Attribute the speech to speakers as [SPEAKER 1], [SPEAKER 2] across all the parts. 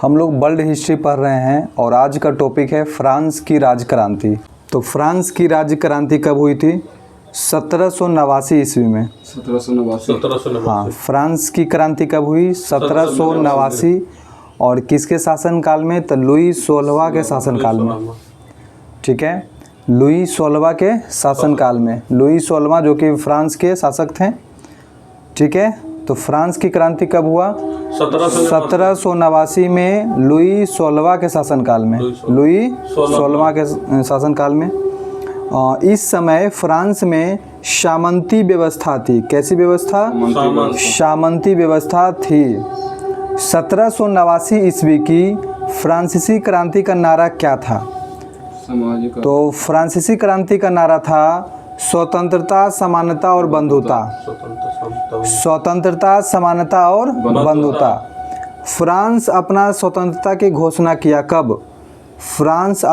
[SPEAKER 1] हम लोग world history पढ़ रहे हैं और आज का टॉपिक है फ्रांस की राजक्रांति। तो फ्रांस की राजक्रांति कब हुई थी? 1789 ईस्वी में।
[SPEAKER 2] 1789।
[SPEAKER 1] हाँ, फ्रांस की क्रांति कब हुई? 1789। और किसके शासनकाल में? तो लुई 16वां के शासनकाल में। ठीक है, लुई 16वां के शासनकाल में। लुई 16वां जो कि फ्रांस के शासक थे। ठीक है, तो फ्रांस की क्रांति कब हुआ? 1789 में लुई 16वां के शासनकाल में। लुई 16वां के शासनकाल में इस समय फ्रांस में सामंती व्यवस्था थी। कैसी व्यवस्था? सामंती व्यवस्था थी। 1789 ईस्वी की फ्रांसीसी क्रांति का नारा क्या था? तो फ्रांसीसी क्रांति का नारा था स्वतंत्रता, समानता और बंधुता। स्वतंत्रता, समानता और बंधुता। फ्रांस अपना स्वतंत्रता की घोषणा किया कब? फ्रांस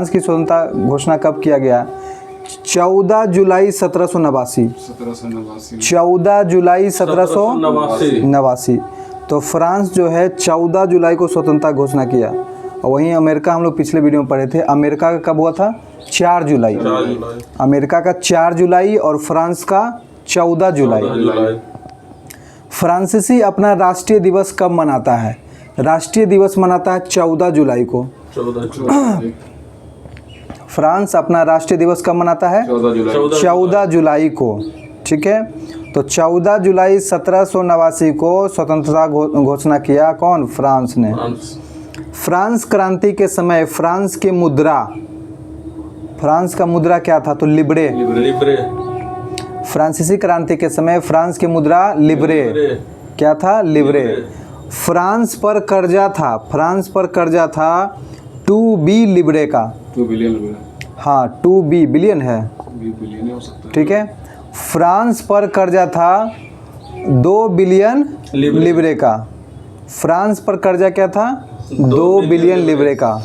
[SPEAKER 1] की स्वतंत्रता घोषणा कब किया गया? 14 जुलाई 1789। 14 जुलाई 1789। तो फ्रांस जो है 14 जुलाई को स्वतंत्रता घोषणा किया। और वहीं अमेरिका, हम लोग पिछले वीडियो में पढ़े थे, अमेरिका का कब हुआ था? 4 जुलाई। अमेरिका का 4 जुलाई और फ्रांस का 14 जुलाई। फ्रांसीसी अपना राष्ट्रीय दिवस कब मनाता है? राष्ट्रीय दिवस मनाता है 14 जुलाई को।
[SPEAKER 2] 14
[SPEAKER 1] फ्रांस अपना राष्ट्रीय दिवस कब मनाता है? 14 जुलाई को। ठीक है, तो 14 जुलाई 1789 को स्वतंत्रता घोषणा किया कौन? फ्रांस ने। फ्रांस क्रांति के समय फ्रांस का मुद्रा क्या था? तो लिब्रे। फ्रांसीसी क्रांति के समय फ्रांस की मुद्रा लिब्रे। क्या था? लिब्रे। फ्रांस पर कर्जा था 2B लिब्रे का।
[SPEAKER 2] 2 बिलियन।
[SPEAKER 1] हाँ, 2B बिलियन है।
[SPEAKER 2] बिलियन हो सकता है।
[SPEAKER 1] ठीक है, फ्रांस पर कर्जा था 2 बिलियन लिब्रे का। फ्रांस पर कर्जा क्या था? 2 बिलियन लिब्रे का।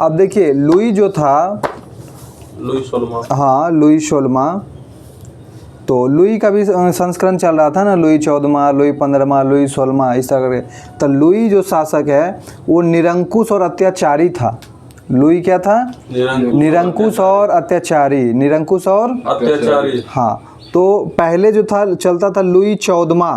[SPEAKER 1] अब देखिए, लुई जो था,
[SPEAKER 2] लुई 16वां।
[SPEAKER 1] हाँ, लुई 16वां। तो लुई का भी संस्करण चल रहा था ना, लुई 14वां, लुई 15वां, लुई 16वां, इस तरह के। तो लुई जो शासक है वो निरंकुश और अत्याचारी था। लुई क्या था? निरंकुश और अत्याचारी। हाँ, तो पहले जो था चलता था लुई 14वां।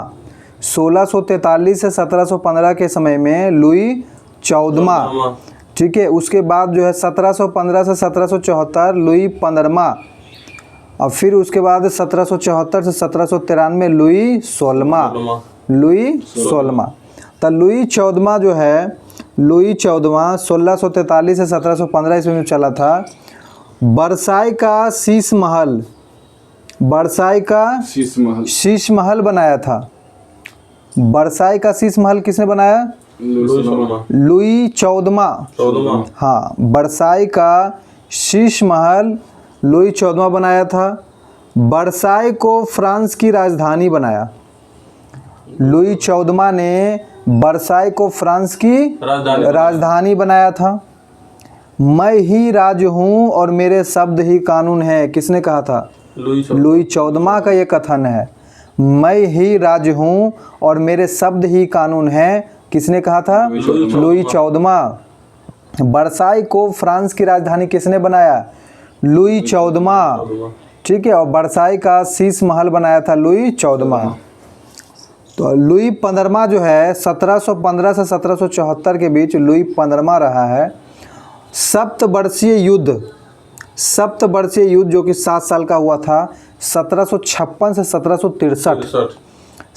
[SPEAKER 1] 1643 से 1715 के समय में लुई 14वां। ठीक है, उसके बाद जो है 1715 से 1774 लुई 15वां। और फिर उसके बाद 1774 से 1793 लुई 16वां। तो लुई 14वां जो है, लुई 14वां 1643 से 1715 ईस्वी में चला था। वर्साई का शीश महल बनाया था। वर्साई का शीश महल किसने बनाया? लुई 14वां। हाँ, वर्साई का शीश महल लुई 14वां बनाया था। वर्साई को फ्रांस की राजधानी बनाया। लुई 14वां ने वर्साई को फ्रांस की राजधानी बनाया था। मैं ही राज हूँ और मेरे शब्द ही कानून है। किसने कहा था? लुई 14वां का ये कथन है, मैं ही राज हूँ और मेरे शब्द ही कानून है। किसने कहा था? लुई 14वां। वर्साई को फ्रांस की राजधानी किसने बनाया? लुई 14वां। ठीक है, और वर्साई का शीश महल बनाया था लुई 14वां। तो लुई 15वां जो है 1715 से 1774 के बीच लुई 15वां रहा है। सप्तवर्षीय युद्ध जो कि 7 साल का हुआ था, 1756 से 1763।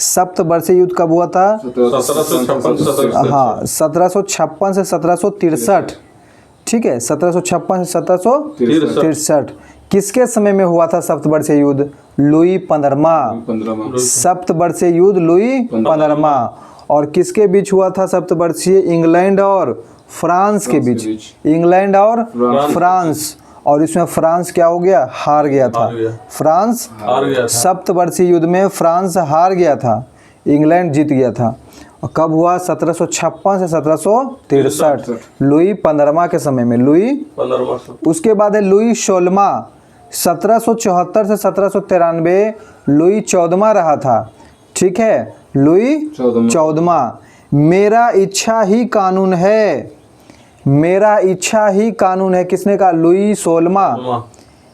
[SPEAKER 1] सप्तवर्षीय युद्ध कब हुआ था? 1756 से 1763। ठीक है, 1756 से 1763। किसके समय में हुआ था सप्तवर्षीय युद्ध? लुई 15वां। सप्तवर्षीय युद्ध लुई 15वां। और किसके बीच हुआ था सप्तवर्षीय? इंग्लैंड और फ्रांस के बीच। इंग्लैंड और फ्रांस। और इसमें फ्रांस क्या हो गया? हार गया था। फ्रांस सप्तवर्षीय युद्ध में फ्रांस हार गया था, इंग्लैंड जीत गया था। और कब हुआ? 1756 से 1763, लुई 15वां के समय में। लुई 15वां। उसके बाद है लुई 16वां। 1774 से 1793 लुई 14वां रहा था। ठीक है, लुई 14वां। मेरा इच्छा ही कानून है, मेरा इच्छा ही कानून है। किसने कहा? लुई 16वां।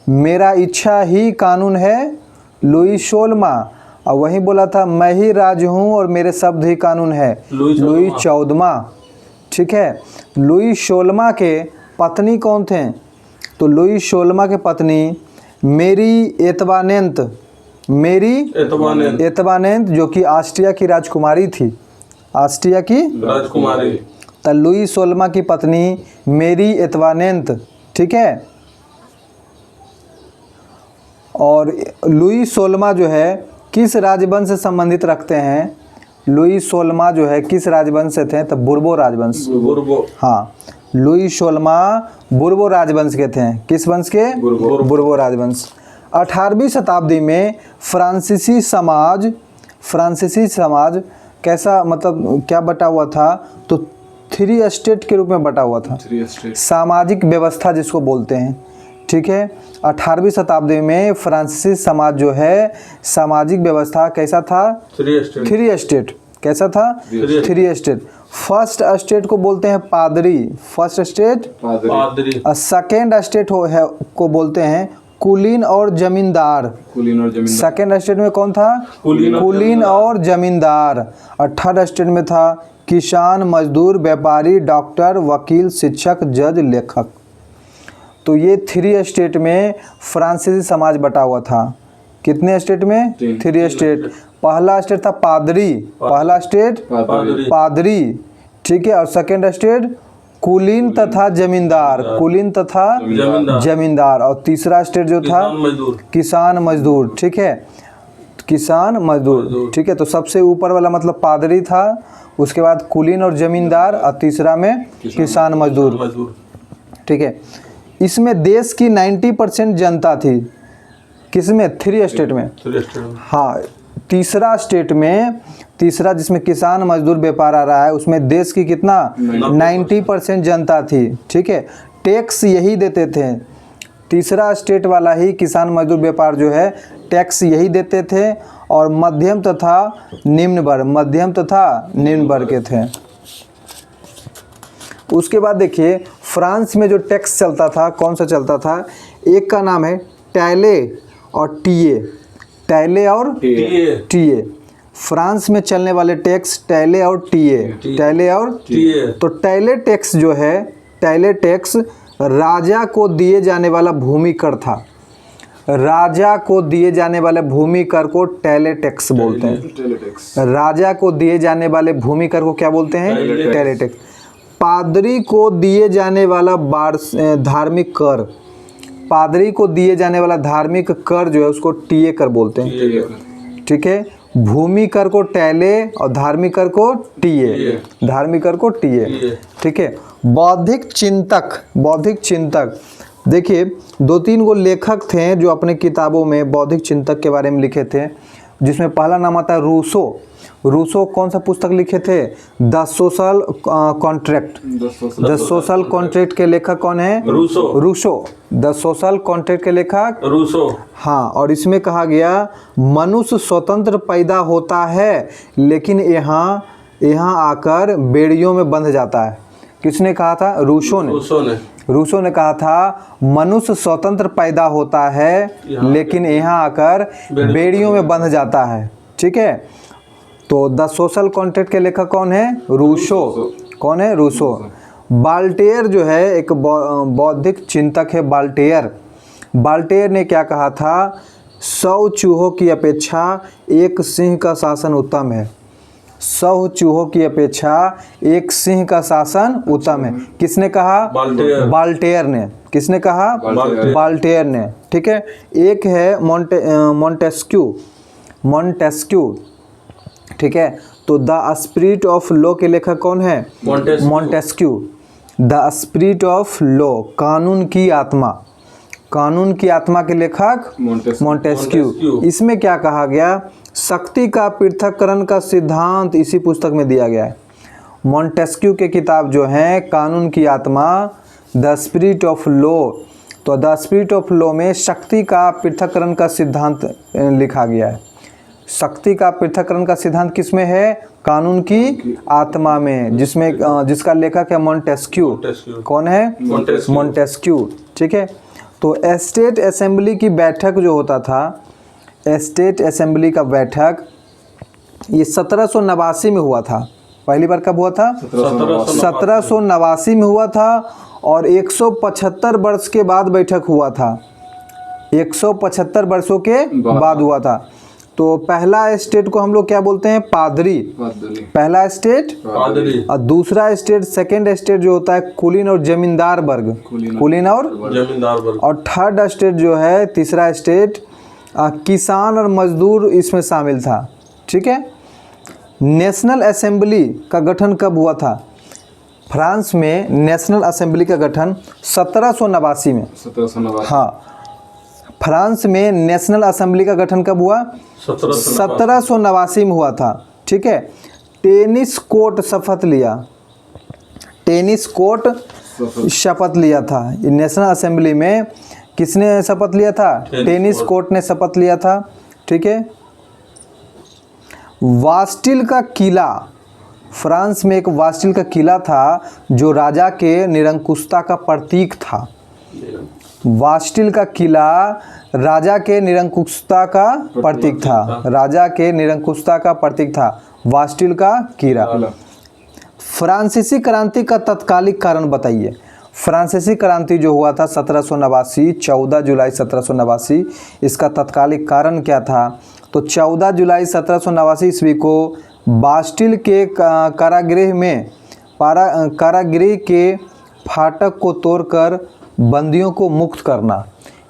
[SPEAKER 1] मेरा इच्छा ही कानून है, लुई 16वां। और वही बोला था मैं ही राज हूँ और मेरे शब्द ही कानून है, लुई 14वां। ठीक है। लुई 16वां के पत्नी कौन थे? तो लुई 16वां के पत्नी मेरी एतवानेंत, मेरी एतवानेंत जो कि ऑस्ट्रिया की राजकुमारी थी, ऑस्ट्रिया की
[SPEAKER 2] राजकुमारी।
[SPEAKER 1] तो लुई 16वां की पत्नी मेरी एतवानेंत। ठीक है। और लुई 16वां जो है किस राजवंश से संबंधित रखते हैं? लुई 16वां जो है किस राजवंश से थे? तो बुर्बो राजवंश।
[SPEAKER 2] बुर्बो।
[SPEAKER 1] हाँ, लुई 16वां बुर्बो राजवंश के थे। किस वंश के? बुर्बो राजवंश। 18वीं शताब्दी में फ्रांसीसी समाज कैसा, मतलब क्या बटा हुआ था? तो 3 स्टेट के रूप में बटा हुआ था।
[SPEAKER 2] 3 स्टेट।
[SPEAKER 1] सामाजिक व्यवस्था जिसको बोलते हैं। ठीक है। 18वीं शताब्दी में फ्रांसीसी समाज जो है सामाजिक व्यवस्था कैसा था? 3 स्टेट। कैसा था? 3 स्टेट। फर्स्ट स्टेट को बोलते हैं पादरी, फर्स्ट स्टेट
[SPEAKER 2] पादरी।
[SPEAKER 1] सेकेंड स्टेट को बोलते हैं कुलीन और जमींदार। सेकेंड स्टेट में कौन था? कुलीन और जमींदार। और थर्ड स्टेट में था किसान, मजदूर, व्यापारी, डॉक्टर, वकील, शिक्षक, जज, लेखक। तो ये 3 स्टेट में फ्रांसीसी समाज बटा हुआ था। कितने स्टेट में? 3 स्टेट। पहला स्टेट था पादरी, पहला स्टेट पादरी। ठीक है। और सेकेंड स्टेट कुलीन तथा जमींदार, कुलीन तथा जमींदार। और तीसरा स्टेट जो था किसान मजदूर। ठीक है, किसान मजदूर। ठीक है। तो सबसे ऊपर वाला मतलब पादरी था, उसके बाद कुलीन और जमींदार, और तीसरा में किसान मजदूर। ठीक है। इसमें देश की 90% जनता थी। किसमें? 3 स्टेट में। हाँ, तीसरा स्टेट में, तीसरा जिसमें किसान मजदूर व्यापार आ रहा है, उसमें देश की कितना? 90% जनता थी। ठीक है। टैक्स यही देते थे, तीसरा स्टेट वाला ही किसान मजदूर व्यापार जो है टैक्स यही देते थे। और मध्यम तथा निम्न वर्ग के थे। उसके बाद देखिए फ्रांस में जो टैक्स चलता था, कौन सा चलता था? एक का नाम है टैले और टीए। टैले और टीए। फ्रांस में चलने वाले टैक्स टैले और टीए। टैले और टीए। तो टैले टैक्स जो है, टैले टैक्स राजा को दिए जाने वाला भूमि कर था। राजा को दिए जाने वाले भूमि कर को टैले टैक्स बोलते हैं। राजा को दिए जाने वाले भूमि कर को क्या बोलते हैं? टैले टैक्स। पादरी को दिए जाने वाला धार्मिक कर, पादरी को दिए जाने वाला धार्मिक कर जो है उसको टीए कर बोलते हैं। ठीक है। भूमि कर को टैले और धार्मिक कर को टीए, धार्मिक कर को टीए। ठीक है। बौद्धिक चिंतक देखिए 2-3 गो लेखक थे जो अपने किताबों में बौद्धिक चिंतक के बारे में लिखे थे, जिसमें पहला नाम आता है रूसो। रूसो कौन सा पुस्तक लिखे थे? The social contract. The social contract के लेखक कौन है? रूसो। द सोशल कॉन्ट्रैक्ट के लेखक रूसो। हाँ, और इसमें कहा गया मनुष्य स्वतंत्र पैदा होता है लेकिन यहाँ आकर बेड़ियों में बंध जाता है। किसने कहा था? रूसो ने। रूसो ने कहा था मनुष्य स्वतंत्र पैदा होता है लेकिन यहाँ आकर बेड़ियों में बंध जाता है। ठीक है। तो द सोशल कॉन्ट्रैक्ट के लेखक कौन है? रूसो। कौन है? रूसो। बाल्टेयर जो है एक बौद्धिक चिंतक है। बाल्टेयर ने क्या कहा था? 100 चूहों की अपेक्षा एक सिंह का शासन उत्तम है। 100 चूहों की अपेक्षा एक सिंह का शासन उत्तम है। किसने कहा? बाल्टेयर ने। किसने कहा? बाल्टेयर ने। ठीक है। एक है मॉन्टेस्क्यू। ठीक है। तो द स्पिरिट ऑफ लॉ के लेखक कौन है? Montesquieu. The spirit of law, कानून की आत्मा। कानून की आत्मा के लेखक मॉन्टेस्क्यू। इसमें क्या कहा गया? शक्ति का पृथक्करण का सिद्धांत इसी पुस्तक में दिया गया है। मॉन्टेस्क्यू के किताब जो है कानून की आत्मा, द स्पिरिट ऑफ लॉ। तो द स्पिरिट ऑफ लॉ में शक्ति का पृथक्करण का सिद्धांत लिखा गया है। शक्ति का पृथक्करण का सिद्धांत किसमें है? कानून की आत्मा में, जिसमें जिसका लेखक है मोंटेस्क्यू।
[SPEAKER 2] मोंटेस्क्यू।
[SPEAKER 1] कौन है?
[SPEAKER 2] मोंटेस्क्यू।
[SPEAKER 1] मोंटेस्क्यू। ठीक है। तो स्टेट असेंबली की बैठक जो होता था, स्टेट असेंबली का बैठक ये 1789 में हुआ था। पहली बार कब हुआ था? 1789 में हुआ था और 175 वर्ष के बाद बैठक हुआ था। 175 वर्षों के बाद हुआ था। तो पहला स्टेट को हम लोग क्या बोलते हैं? पादरी। पहला स्टेट
[SPEAKER 2] पादरी।
[SPEAKER 1] और दूसरा स्टेट, सेकंड स्टेट जो होता है कुलीन और जमींदार वर्ग, कुलीन और
[SPEAKER 2] जमींदार वर्ग।
[SPEAKER 1] और थर्ड स्टेट जो है, तीसरा स्टेट किसान और मजदूर इसमें शामिल था। ठीक है। नेशनल असेंबली का गठन कब हुआ था? फ्रांस में नेशनल असेंबली का गठन 1789 में।
[SPEAKER 2] 1789।
[SPEAKER 1] हाँ, फ्रांस में नेशनल असेंबली का गठन कब हुआ? 1789 में हुआ था। ठीक है। टेनिस कोर्ट शपथ लिया, टेनिस कोर्ट शपथ लिया था। नेशनल असेंबली में किसने शपथ लिया था? टेनिस कोर्ट ने शपथ लिया था। ठीक है। वास्टिल का किला, फ्रांस में एक वास्टिल का किला था जो राजा के निरंकुशता का प्रतीक था। वास्टिल का किला राजा के निरंकुशता का प्रतीक था, राजा के निरंकुशता का प्रतीक था वास्टिल का किला। फ्रांसीसी क्रांति का तत्कालिक कारण बताइए। फ्रांसीसी क्रांति जो हुआ था 1789, 14 जुलाई 1789, इसका तत्कालिक कारण क्या था? तो 14 जुलाई 1789 ईस्वी को बास्टिल के कारागृह में कारागृह के फाटक को तोड़कर बंदियों को मुक्त करना,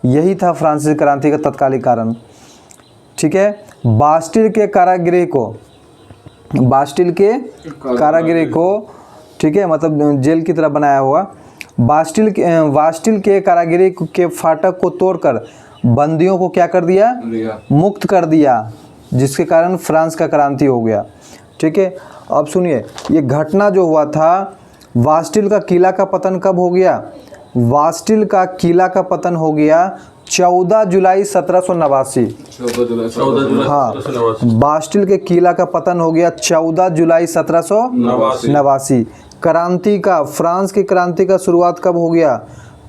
[SPEAKER 1] यही था फ्रांसीसी क्रांति का तत्कालिक कारण। ठीक है। बास्टिल के कारागृह को, बास्टिल के कारागृह को, ठीक है, मतलब जेल की तरह बनाया हुआ, बास्टिल के कारागृह के फाटक को तोड़कर बंदियों को क्या कर दिया? मुक्त कर दिया, जिसके कारण फ्रांस का क्रांति हो गया। ठीक है। अब सुनिए, ये घटना जो हुआ था, बास्टिल का किला का पतन कब हो गया? बास्टिल का किला का पतन हो गया 14 जुलाई 1789।
[SPEAKER 2] 14 जुलाई।
[SPEAKER 1] हाँ, बास्टिल के किला का पतन हो गया 14 जुलाई 1789। क्रांति का, फ्रांस की क्रांति का शुरुआत कब हो गया?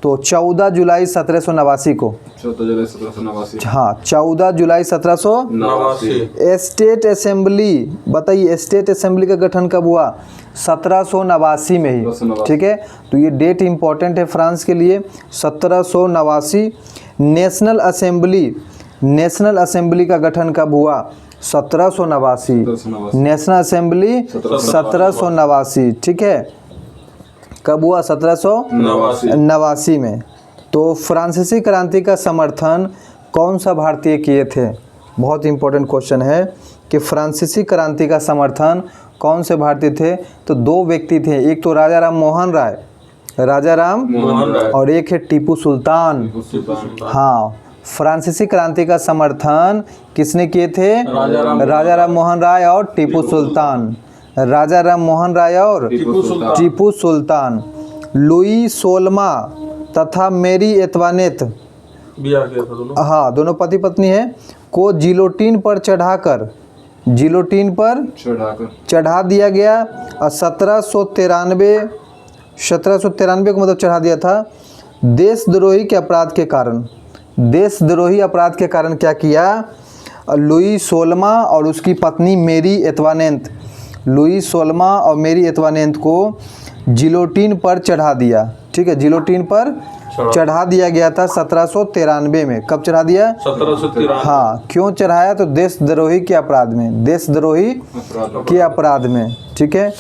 [SPEAKER 1] तो 14 जुलाई 1789 को।
[SPEAKER 2] 14 जुलाई 1789।
[SPEAKER 1] हाँ, 14 जुलाई 1789। स्टेट असेंबली बताइए, स्टेट असेंबली का गठन कब हुआ? 1789 में ही। ठीक है। तो ये डेट इंपॉर्टेंट है फ्रांस के लिए, 1789। नेशनल असेंबली, नेशनल असेंबली का गठन कब हुआ? 1789। National assembly 1789। ठीक है। कब हुआ? 1789 में। तो फ्रांसीसी क्रांति का समर्थन कौन सा भारतीय किए थे? बहुत इंपॉर्टेंट क्वेश्चन है कि फ्रांसीसी क्रांति का समर्थन कौन से भारतीय थे? तो दो व्यक्ति थे, एक तो राजा राम मोहन राय, राजा राम
[SPEAKER 2] मोहन राय,
[SPEAKER 1] और एक है टीपू सुल्तान। हाँ, फ्रांसीसी क्रांति का समर्थन किसने किए थे? राजा राम मोहन राय और टीपू सुल्तान। राजा राम मोहन राय और टीपू सुल्तान। लुई 16वां तथा मेरी एंतुआनेट,
[SPEAKER 2] बिया किया था दोनों।
[SPEAKER 1] हाँ, दोनों पति पत्नी हैं, को जिलोटिन पर चढ़ाकर, जिलोटिन पर चढ़ा दिया गया। और 1793 को मतलब चढ़ा दिया था, देशद्रोही के अपराध के कारण। देशद्रोही अपराध के कारण क्या किया? लुई 16वां और उसकी पत्नी मेरी एंतुआनेट, लुई 16वां और मेरी एंतुआनेट को जिलोटिन पर चढ़ा दिया। ठीक है, जिलोटिन पर चढ़ा दिया गया था 1793 में। कब चढ़ा दिया?
[SPEAKER 2] 1793।
[SPEAKER 1] हाँ, क्यों चढ़ाया? तो देशद्रोही के अपराध में, देशद्रोही के अपराध में। ठीक है।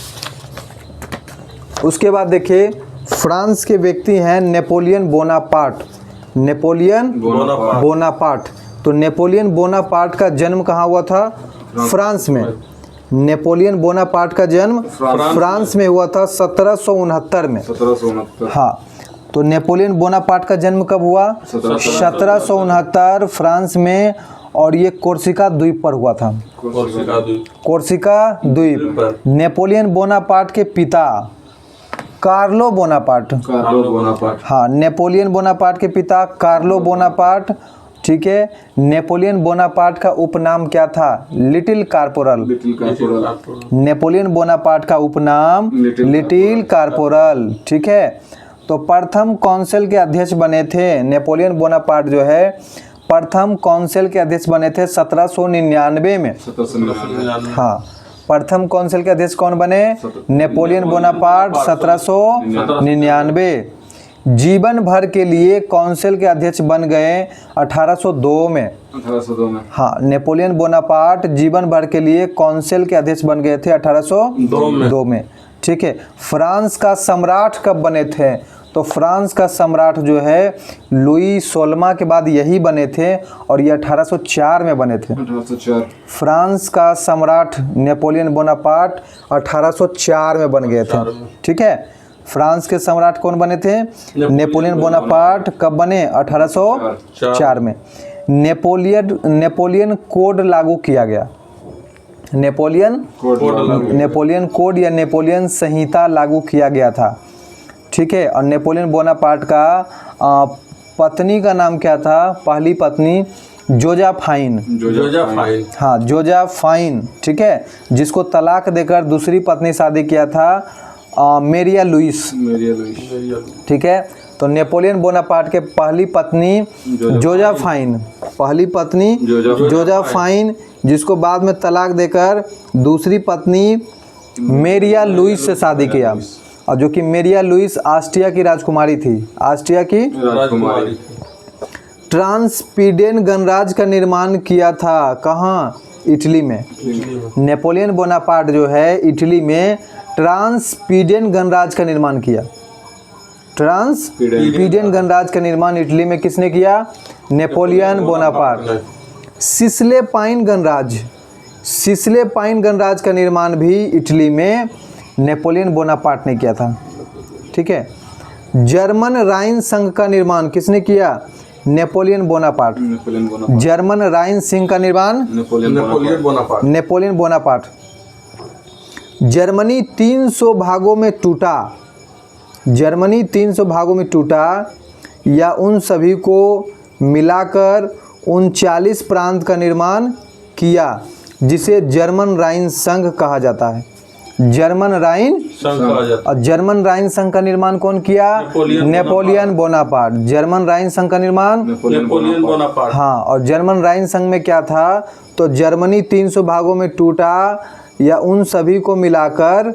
[SPEAKER 1] उसके बाद देखिए, फ्रांस के व्यक्ति हैं नेपोलियन बोनापार्ट। Napoleon Bonaparte. तो नेपोलियन बोनापार्ट का जन्म कहाँ हुआ था? फ्रांस में। नेपोलियन बोनापार्ट का जन्म फ्रांस में हुआ था 1769 में।
[SPEAKER 2] 1769।
[SPEAKER 1] हाँ, तो नेपोलियन बोनापार्ट का जन्म कब हुआ? 1769 फ्रांस में, और ये कोर्सिका द्वीप पर हुआ था। कोर्सिका द्वीप। नेपोलियन बोनापार्ट के पिता कार्लो बोनापार्ट। हाँ, नेपोलियन बोनापार्ट के पिता कार्लो बोनापार्ट। ठीक है। नेपोलियन बोनापार्ट का उपनाम क्या था? Little corporal.
[SPEAKER 2] Little corporal.
[SPEAKER 1] Napoleon Bonaparte का उपनाम लिटिल कारपोरल, ठीक है। तो प्रथम काउंसिल के अध्यक्ष बने थे नेपोलियन बोनापार्ट जो है, प्रथम काउंसिल के अध्यक्ष बने थे 1799 में।
[SPEAKER 2] 1799।
[SPEAKER 1] हाँ, प्रथम काउंसिल के अध्यक्ष कौन बने? Napoleon Bonaparte 1799। जीवन भर के लिए काउंसिल के अध्यक्ष बन गए 1802 में।
[SPEAKER 2] 1802 में।
[SPEAKER 1] हाँ, नेपोलियन बोनापार्ट जीवन भर के लिए काउंसिल के अध्यक्ष बन गए थे 1802 में, ठीक है। फ्रांस का सम्राट कब बने थे? तो फ्रांस का सम्राट जो है लुई 16वां के बाद यही बने थे और ये 1804 में बने थे।
[SPEAKER 2] 1804।
[SPEAKER 1] फ्रांस का सम्राट नेपोलियन बोनापार्ट 1804 में बन गए थे, ठीक है। फ्रांस के सम्राट कौन बने थे? नेपोलियन बोनापार्ट कब बने? 1804 में। नेपोलियन कोड लागू किया गया। नेपोलियन कोड या नेपोलियन संहिता लागू किया गया था, ठीक है। और नेपोलियन बोनापार्ट का पत्नी का नाम क्या था? पहली पत्नी जोजाफाइन। हाँ, जोजाफाइन, ठीक है, जिसको तलाक देकर दूसरी पत्नी शादी किया था मेरिया लुइस, ठीक है। तो नेपोलियन बोनापार्ट के पहली पत्नी जोजाफाइन, पहली पत्नी जोजाफाइन, जिसको बाद में तलाक देकर दूसरी पत्नी मेरिया लुइस से शादी किया, और जो कि मेरिया लुइस ऑस्ट्रिया की राजकुमारी थी, ऑस्ट्रिया की राजकुमारी। ट्रांसपीडेन गणराज्य का निर्माण किया था कहाँ? इटली में। नेपोलियन बोनापार्ट जो है इटली में ट्रांसपीडेन गणराज्य का निर्माण किया। ट्रांसपीडेन गणराज्य का निर्माण इटली में किसने किया? Napoleon Bonaparte. सिसले पाइन गणराज्य का निर्माण भी इटली में नेपोलियन बोनापार्ट ने किया था, ठीक है। जर्मन राइन संघ का निर्माण किसने किया? Napoleon Bonaparte. जर्मन राइन संघ का निर्माण नेपोलियन बोनापार्ट। जर्मनी 300 भागों में टूटा। जर्मनी 300 भागों में टूटा या उन सभी को मिलाकर 39 प्रांत का निर्माण किया, जिसे जर्मन राइन संघ कहा जाता है। जर्मन राइन संघ। और जर्मन राइन संघ का निर्माण कौन किया? Napoleon Bonaparte. जर्मन राइन संघ का निर्माण नेपोलियन बोनापार्ट। हाँ, और जर्मन राइन संघ में क्या था? तो जर्मनी 300 भागों में टूटा या उन सभी को मिलाकर,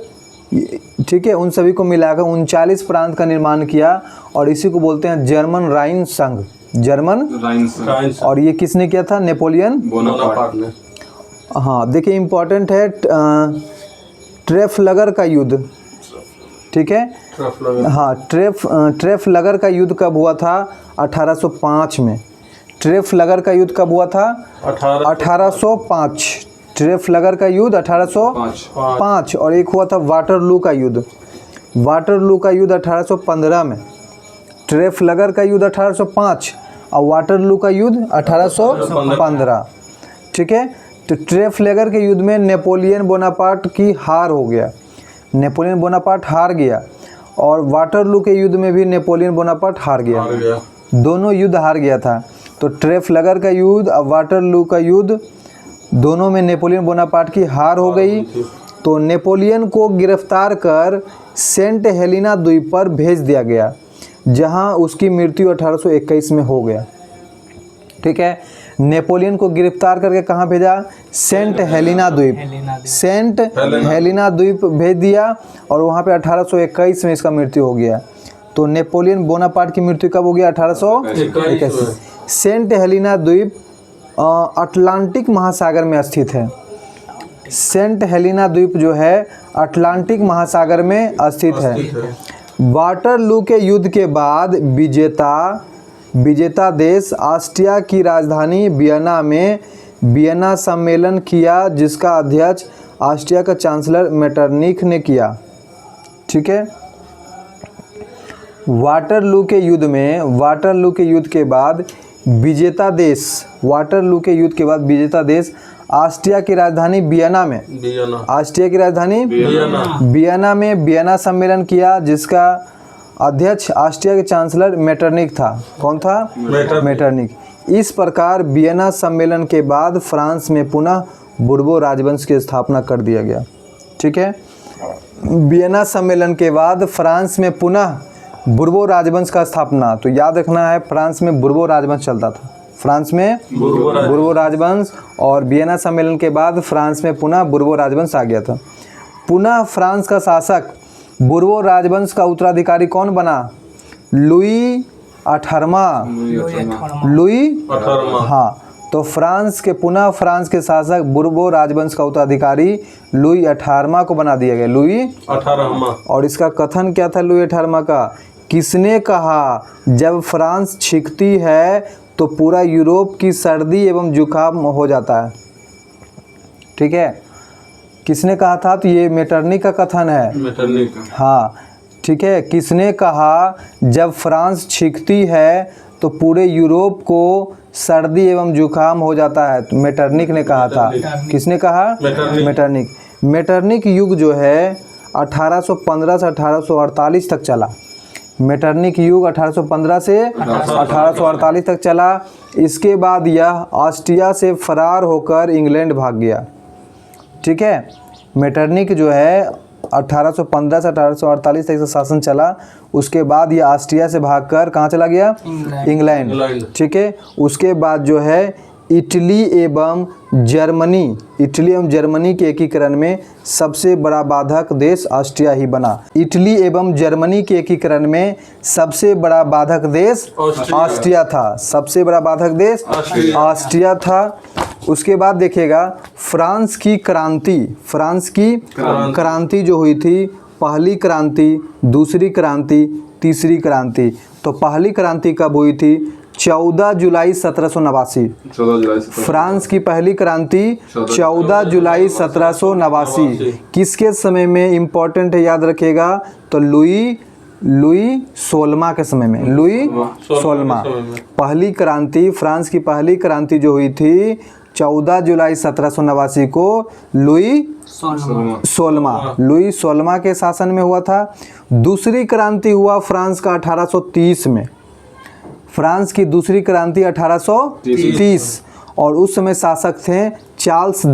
[SPEAKER 1] ठीक है, उन सभी को मिलाकर 39 प्रांत का निर्माण किया, और इसी को बोलते हैं जर्मन राइन संघ। जर्मन राइन संघ। और ये किसने किया था? नेपोलियन बोनापार्ट ने। हाँ, देखिए इम्पोर्टेंट है ट्रेफलगर का युद्ध, ठीक है। हाँ, ट्रेफलगर का युद्ध कब हुआ था? 1805 में। ट्रेफलगर का युद्ध कब हुआ था? 1805। ट्रेफलगर का युद्ध 1805। और एक हुआ था वाटरलू का युद्ध। वाटरलू का युद्ध 1815 में। ट्रेफलगर का युद्ध 1805 और वाटरलू का युद्ध 1815, ठीक है। तो ट्रेफलगर के युद्ध में नेपोलियन बोनापार्ट की हार हो गया। नेपोलियन बोनापार्ट हार गया, और वाटरलू के युद्ध में भी नेपोलियन बोनापार्ट हार गया। दोनों युद्ध हार गया था। तो ट्रेफलगर का युद्ध और वाटरलू का युद्ध दोनों में नेपोलियन बोनापार्ट की हार हो गई। तो नेपोलियन को गिरफ्तार कर सेंट हेलेना द्वीप पर भेज दिया गया, जहां उसकी मृत्यु 1821 में हो गया, ठीक है। नेपोलियन को गिरफ्तार करके कहाँ भेजा? सेंट हेलेना द्वीप। सेंट हेलेना द्वीप भेज दिया, और वहाँ पे 1821 में इसका मृत्यु हो गया। तो नेपोलियन बोनापार्ट की मृत्यु कब हो गया? 1821। सेंट हेलेना द्वीप अटलांटिक महासागर में स्थित है। सेंट हेलेना द्वीप जो है अटलांटिक महासागर में स्थित है। वाटरलू के युद्ध के बाद विजेता देश ऑस्ट्रिया की राजधानी वियना में वियना सम्मेलन किया, जिसका अध्यक्ष ऑस्ट्रिया का चांसलर मेटरनिख ने किया, ठीक है। वाटरलू के युद्ध के बाद विजेता देश ऑस्ट्रिया की राजधानी वियना में वियना सम्मेलन किया, जिसका अध्यक्ष ऑस्ट्रिया के चांसलर मेटरनिख था। कौन था? मेटरनिख। इस प्रकार वियना सम्मेलन के बाद फ्रांस में पुनः बुर्बो राजवंश की स्थापना कर दिया गया। ठीक है, वियना सम्मेलन के बाद फ्रांस में पुनः बुर्बो राजवंश का स्थापना। तो याद रखना है, फ्रांस में बुर्बो राजवंश चलता था, फ्रांस में बुर्बो राजवंश, और वियना सम्मेलन के बाद फ्रांस में पुनः बुर्बो राजवंश आ गया था। पुनः फ्रांस का शासक बुर्बो राजवंश का उत्तराधिकारी कौन बना? लुई 18वां। लुई
[SPEAKER 2] 18वां।
[SPEAKER 1] हाँ, तो फ्रांस के शासक बुर्बो राजवंश का उत्तराधिकारी लुई 18वां को बना दिया गया, लुई
[SPEAKER 2] 18वां।
[SPEAKER 1] और इसका कथन क्या था लुई 18वां का? किसने कहा जब फ्रांस छींकती है तो पूरा यूरोप की सर्दी एवं जुकाम हो जाता है। ठीक है, किसने कहा था? तो ये मेटरनिक का कथन है।
[SPEAKER 2] मेटरनिक।
[SPEAKER 1] हाँ, ठीक है, किसने कहा जब फ्रांस छींकती है तो पूरे यूरोप को सर्दी एवं जुकाम हो जाता है? तो मेटरनिक ने कहा था। किसने कहा? मेटरनिक। मेटरनिक युग जो है 1815 से 1848 तक चला। मेटरनिक युग 1815 से 1848 तक चला। इसके बाद यह ऑस्ट्रिया से फरार होकर इंग्लैंड भाग गया। ठीक है, मेटरनिक जो है 1815 से 1848 तक शासन चला। उसके बाद ये ऑस्ट्रिया से भागकर कहाँ चला गया? इंग्लैंड। ठीक है, उसके बाद जो है इटली एवं जर्मनी के एकीकरण में सबसे बड़ा बाधक देश ऑस्ट्रिया ही बना। इटली एवं जर्मनी के एकीकरण में सबसे बड़ा बाधक देश ऑस्ट्रिया था। सबसे बड़ा बाधक देश ऑस्ट्रिया था। उसके बाद देखिएगा फ्रांस की क्रांति जो हुई थी, पहली क्रांति, दूसरी क्रांति, तीसरी क्रांति। तो पहली क्रांति कब हुई थी? 14 जुलाई 1789। फ्रांस की पहली क्रांति 14 जुलाई 1789 किसके समय में? इम्पोर्टेंट है, याद रखिएगा। तो लुई 16वां के समय में, लुई 16वां। पहली क्रांति, फ्रांस की पहली क्रांति जो हुई थी 14 जुलाई 1789 को लुई 16वां के शासन में हुआ था। दूसरी क्रांति हुआ फ्रांस का 1830 में। फ्रांस की दूसरी क्रांति 1830 और उस समय शासक थे चार्ल्स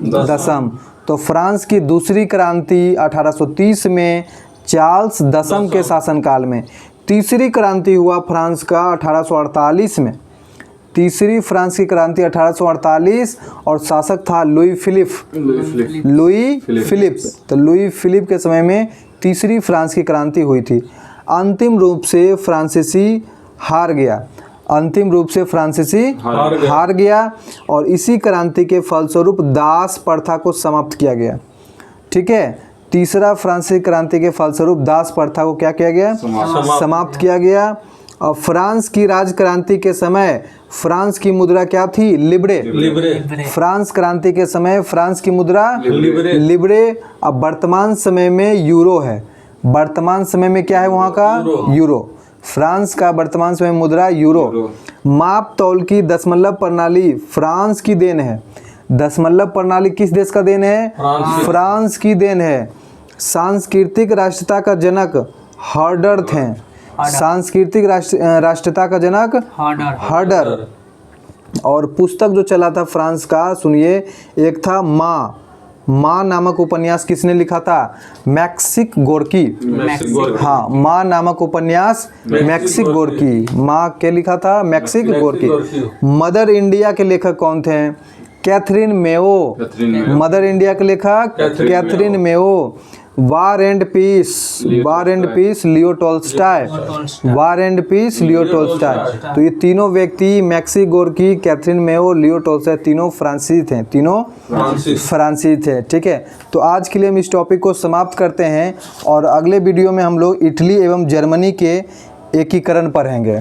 [SPEAKER 1] दशम। तो फ्रांस की दूसरी क्रांति 1830 में चार्ल्स दशम के शासनकाल में। तीसरी क्रांति हुआ फ्रांस का 1848 में। तीसरी फ्रांस की क्रांति 1848 और शासक था लुई फिलिप। तो लुई फिलिप के समय में तीसरी फ्रांस की क्रांति हुई थी। अंतिम रूप से फ्रांसीसी हार गया और इसी क्रांति के फलस्वरूप दास प्रथा को समाप्त किया गया। ठीक है, तीसरा फ्रांसीसी क्रांति के फलस्वरूप दास प्रथा को क्या किया गया? समाप्त किया गया। और फ्रांस की राजक्रांति के समय फ्रांस की मुद्रा क्या थी? लिब्रे। फ्रांस क्रांति के समय फ्रांस की मुद्रा लिब्रे। अब वर्तमान समय में यूरो है। वर्तमान समय में क्या है वहाँ का? यूरो। फ्रांस का वर्तमान समय मुद्रा यूरो। माप तौल की दशमलव प्रणाली फ्रांस की देन है। दशमलव प्रणाली किस देश का देन है? फ्रांस की देन है। सांस्कृतिक राष्ट्रता का जनक हर्डर थे। सांस्कृतिक राष्ट्रता का जनक हर्डर। और पुस्तक जो चला था फ्रांस का, सुनिए, एक था माँ नामक उपन्यास किसने लिखा था? मैक्सिक गोर्की। हाँ, माँ नामक उपन्यास मैक्सिक गोर्की। माँ के लिखा था? मैक्सिक गोर्की। मदर इंडिया के लेखक कौन थे? Catherine Mayo. मदर इंडिया के लेखक Katherine Mayo. War and Peace Leo Tolstoy. तो ये तीनों व्यक्ति Maxim Gorky, Katherine Mayo, Leo Tolstoy तीनों फ्रांसीसी थे। ठीक है, तो आज के लिए हम इस टॉपिक को समाप्त करते हैं और अगले वीडियो में हम लोग इटली एवं जर्मनी के एकीकरण पढ़ेंगे।